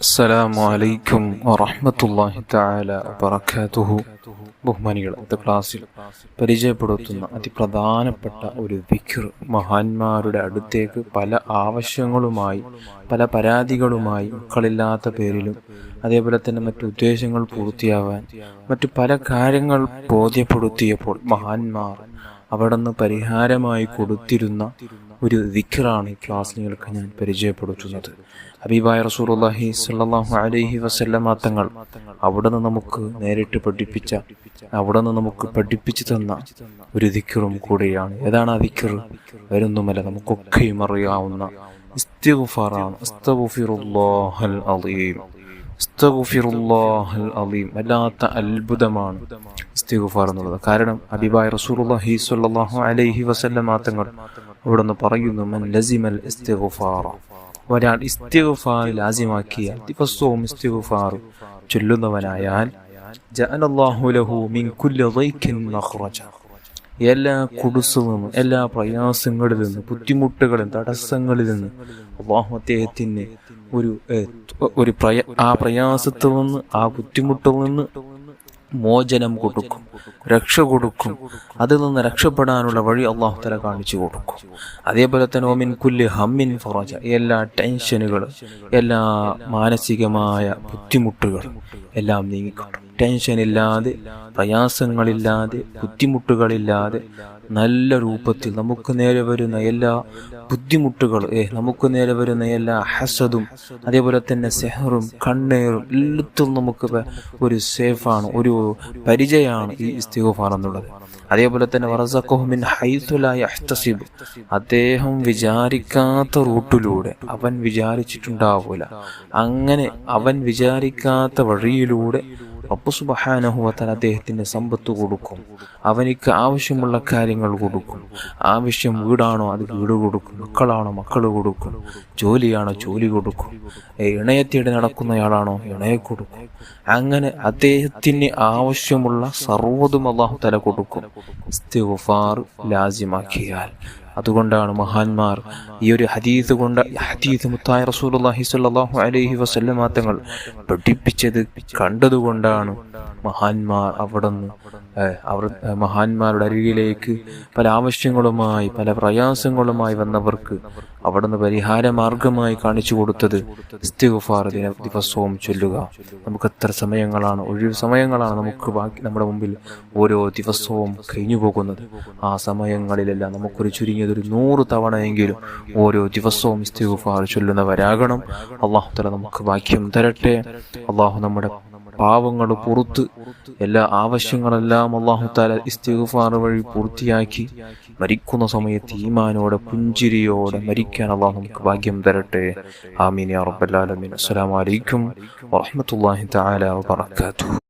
അസ്സലാമു അലൈക്കും വറഹ്മത്തുള്ളാഹി തആല വബറകാതുഹു. ബഹുമാനികൾ, ഇന്നത്തെ ക്ലാസ്സിൽ പരിചയപ്പെടുത്തുന്ന അതിപ്രധാനപ്പെട്ട ഒരു ദിക്ർ, മഹാന്മാരുടെ അടുത്തേക്ക് പല ആവശ്യങ്ങളുമായി, പല പരാതികളുമായി, മക്കളില്ലാത്ത പേരിലും അതേപോലെ തന്നെ മറ്റു ഉദ്ദേശങ്ങൾ പൂർത്തിയാവാൻ മറ്റു പല കാര്യങ്ങൾ ബോധ്യപ്പെടുത്തിയപ്പോൾ മഹാന്മാർ അവിടുന്ന് പരിഹാരമായി കൊടുത്തിരുന്ന ഒരു ദിക്റാണ് ഈ ക്ലാസ് നിങ്ങൾക്ക് ഞാൻ പരിചയപ്പെടുത്തുന്നത്. ഹബീബായ റസൂലുള്ളാഹി സ്വല്ലല്ലാഹു അലൈഹി വസല്ലമ തങ്ങൾ അവിടുന്ന് നമുക്ക് നേരിട്ട് പഠിപ്പിച്ച, അവിടുന്ന് നമുക്ക് പഠിപ്പിച്ചു തന്ന ഒരു ദിക്റും കൂടിയാണ്. ഏതാണ് ആ ദിക്ർ? വരുന്നുമല്ല, നമുക്കൊക്കെയും അറിയാവുന്ന ഇസ്തിഗ്ഫാറാണ്. അസ്തഗ്ഫിറുല്ലാഹൽ അളീം, അസ്തഗ്ഫിറുല്ലാഹൽ അളീം. വല്ലാത്ത അത്ഭുതമാണ് ഇസ്തിഗ്ഫാർ എന്നുള്ളത്. കാരണം ഹബീബായ റസൂലുള്ളാഹി സ്വല്ലല്ലാഹു അലൈഹി വസല്ലമ തങ്ങൾ അവിടുന്ന് പറയുന്നു, മൻ ലസിമൽ ഇസ്തിഗ്ഫാറ, ഒരാൾ ഇസ്തിഗ്ഫാർ ലാസിമാക്കിയാൽ, ദിവസവും ഇസ്തിഗ്ഫാർ ചൊല്ലുന്നവനായാൽ, ജഅലല്ലാഹു ലഹു മിൻ കുല്ലി ദൈഖിൻ മഖ്റജ, എല്ലാ കുടുസിൽ നിന്നും, എല്ലാ പ്രയാസങ്ങളിൽ നിന്ന്, ബുദ്ധിമുട്ടുകളിൽ, തടസ്സങ്ങളിൽ നിന്ന് അല്ലാഹു അദ്ദേഹത്തിന് ആ പ്രയാസത്തിൽ നിന്ന്, ആ ബുദ്ധിമുട്ടിൽ നിന്ന് മോചനം കൊടുക്കും, രക്ഷ കൊടുക്കും. അതിൽ നിന്ന് രക്ഷപ്പെടാനുള്ള വഴി അല്ലാഹു തആല കാണിച്ചു കൊടുക്കും. അതേപോലെ തന്നെ ഒമിൻ കുല്ലി ഹമ്മിൻ ഫറജ, എല്ലാ ടെൻഷനുകൾ, എല്ലാ മാനസികമായ ബുദ്ധിമുട്ടുകൾ എല്ലാം നീങ്ങിക്കിട്ടും. ടെൻഷനില്ലാതെ, പ്രയാസങ്ങളില്ലാതെ, ബുദ്ധിമുട്ടുകളില്ലാതെ നല്ല രൂപത്തിൽ നമുക്ക് നേരെ വരുന്ന എല്ലാ ബുദ്ധിമുട്ടുകളും, നമുക്ക് നേരെ വരുന്ന എല്ലാ ഹസദും അതേപോലെ തന്നെ സെഹറും കണ്ണേറും എല്ലാത്തും നമുക്ക് ഒരു സേഫാണ്, ഒരു പരിചയമാണ് ഈ ഇസ്തിഗ്ഫാർ എന്നുള്ളത്. അതേപോലെ തന്നെ വറസഖഹു മിൻ ഹൈതു ലാ യഹ്തസിബ്, അദ്ദേഹം വിചാരിക്കാത്ത റൂട്ടിലൂടെ, അവൻ വിചാരിച്ചിട്ടുണ്ടാവൂല, അങ്ങനെ അവൻ വിചാരിക്കാത്ത വഴിയിലൂടെ റബ്ബ് സുബ്ഹാനഹു വ തആല അദ്ദേഹത്തിന് സമ്പത്ത് കൊടുക്കും, അവനിക്ക് ആവശ്യമുള്ള കാര്യങ്ങൾ കൊടുക്കും. ആവശ്യം വീടാണോ അത് വീട് കൊടുക്കും, മക്കളാണോ മക്കൾ കൊടുക്കും, ജോലിയാണോ ജോലി കൊടുക്കും, ഇണയത്തേടി നടക്കുന്നയാളാണോ ഇണയെ കൊടുക്കും. അങ്ങനെ അദ്ദേഹത്തിന് ആവശ്യമുള്ള സർവ്വതും അല്ലാഹു തആല കൊടുക്കും ഇസ്തിഗ്ഫാർ ലാസിമാക്കിയാൽ. അതുകൊണ്ടാണ് മഹാന്മാർ ഈ ഒരു ഹദീസ് മുത്തായ റസൂലുള്ളാഹി സ്വല്ലല്ലാഹു അലൈഹി വസല്ലമ തങ്ങൾ പഠിപ്പിച്ചത് കണ്ടതുകൊണ്ടാണ് മഹാന്മാർ മഹാന്മാരുടെ അരികിലേക്ക് പല ആവശ്യങ്ങളുമായി, പല പ്രയാസങ്ങളുമായി വന്നവർക്ക് അവിടുന്ന് പരിഹാര മാർഗമായി കാണിച്ചു കൊടുത്തത് ഇസ്തിഗ്ഫാർ ദിവസവും ചൊല്ലുക. നമുക്ക് എത്ര സമയങ്ങളാണ്, ഒഴിവ് സമയങ്ങളാണ് നമുക്ക് നമ്മുടെ മുമ്പിൽ ഓരോ ദിവസവും കഴിഞ്ഞു പോകുന്നത്. ആ സമയങ്ങളിലെല്ലാം നമുക്കൊരു ചുരുങ്ങിയതൊരു 100 തവണയെങ്കിലും ഓരോ ദിവസവും ഇസ്തിഗ്ഫാർ ചൊല്ലുന്നവരാകണം. അല്ലാഹു തആല നമുക്ക് ഭാഗ്യം തരട്ടെ. അല്ലാഹു നമ്മുടെ പാവങ്ങൾ പുറത്ത് എല്ലാ ആവശ്യങ്ങളെല്ലാം അല്ലാഹു തആല ഇസ്തിഗ്ഫാർ വഴി പൂർത്തിയാക്കി മരിക്കുന്ന സമയത്ത് ഈമാനോടെ പുഞ്ചിരിയോടെ മരിക്കാൻ അല്ലാഹു നമുക്ക് ഭാഗ്യം തരട്ടെ. ആമീൻ യാ റബ്ബൽ ആലമീൻ. അസ്സലാമു അലൈക്കും വറഹ്മത്തുള്ളാഹി തആല വബറകാതുഹു.